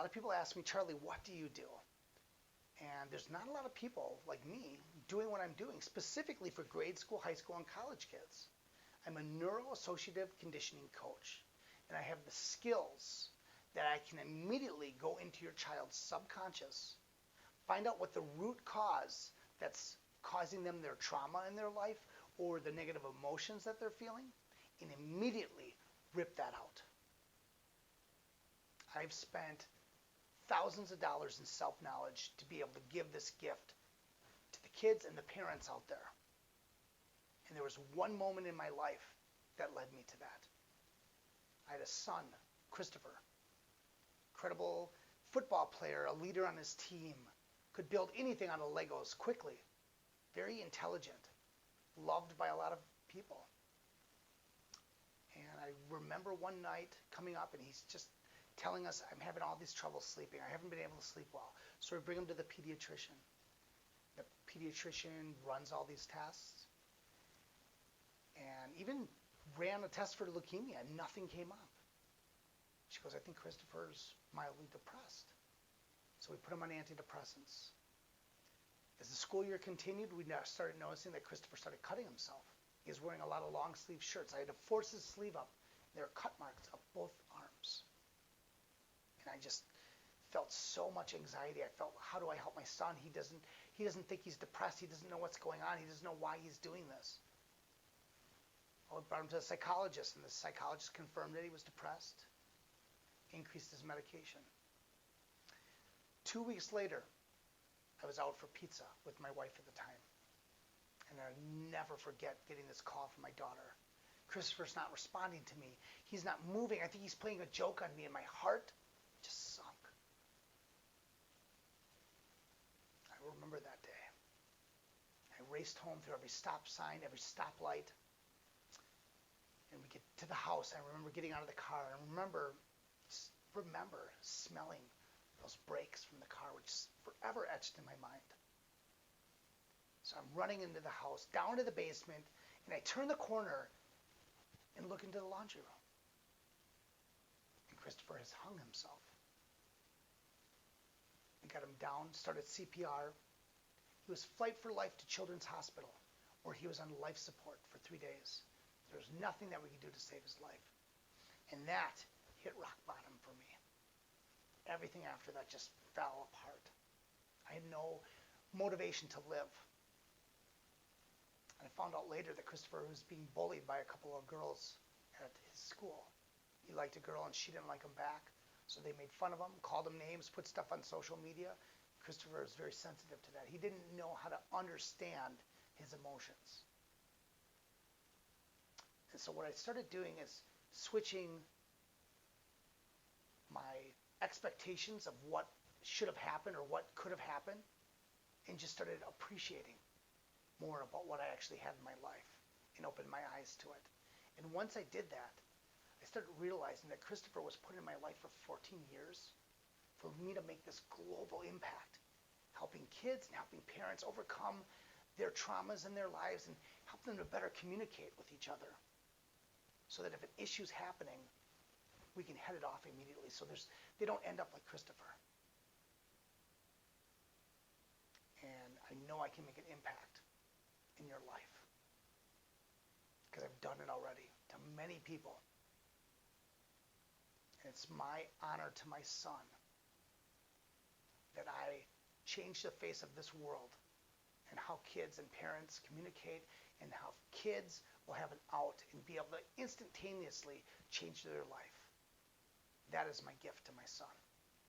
lot of people ask me, Charlie, what do you do? And there's not a lot of people like me doing what I'm doing, specifically for grade school, high school, and college kids. I'm a neuroassociative conditioning coach, and I have the skills that I can immediately go into your child's subconscious, find out what the root cause that's causing them their trauma in their life or the negative emotions that they're feeling, and immediately rip that out. I've spent thousands of dollars in self-knowledge to be able to give this gift to the kids and the parents out there. And there was one moment in my life that led me to that. I had a son, Christopher, incredible football player, a leader on his team, could build anything out of Legos quickly, very intelligent, loved by a lot of people. And I remember one night coming up and he's just telling us, I'm having all these troubles sleeping. I haven't been able to sleep well. So we bring him to the pediatrician. The pediatrician runs all these tests and even ran a test for leukemia and nothing came up. She goes, I think Christopher's mildly depressed. So we put him on antidepressants. As the school year continued, we started noticing that Christopher started cutting himself. He was wearing a lot of long sleeve shirts. I had to force his sleeve up. There were cut marks up both arms. And I just felt so much anxiety. I felt, how do I help my son? He doesn't think he's depressed. He doesn't know what's going on. He doesn't know why he's doing this. I brought him to a psychologist, and the psychologist confirmed that he was depressed, increased his medication. 2 weeks later, I was out for pizza with my wife at the time. And I'll never forget getting this call from my daughter. Christopher's not responding to me. He's not moving. I think he's playing a joke on me, and my heart just sunk. I remember that day. I raced home through every stop sign, every stoplight. And we get to the house. I remember getting out of the car and remember smelling those brakes from the car, which is forever etched in my mind. So I'm running into the house, down to the basement, and I turn the corner and look into the laundry room. And Christopher has hung himself. We got him down, started CPR. He was flight for life to Children's Hospital, where he was on life support for 3 days. There was nothing that we could do to save his life. And that hit rock bottom for me. Everything after that just fell apart. I had no motivation to live. And I found out later that Christopher was being bullied by a couple of girls at his school. He liked a girl and she didn't like him back. So they made fun of him, called him names, put stuff on social media. Christopher is very sensitive to that. He didn't know how to understand his emotions. And so what I started doing is switching my expectations of what should have happened or what could have happened and just started appreciating more about what I actually had in my life and opened my eyes to it. And once I did that, I started realizing that Christopher was put in my life for 14 years for me to make this global impact, helping kids and helping parents overcome their traumas in their lives and help them to better communicate with each other, so that if an issue's happening, we can head it off immediately so they don't end up like Christopher. And I know I can make an impact in your life because I've done it already to many people. And it's my honor to my son that I change the face of this world and how kids and parents communicate and how kids will have an out and be able to instantaneously change their life. That is my gift to my son.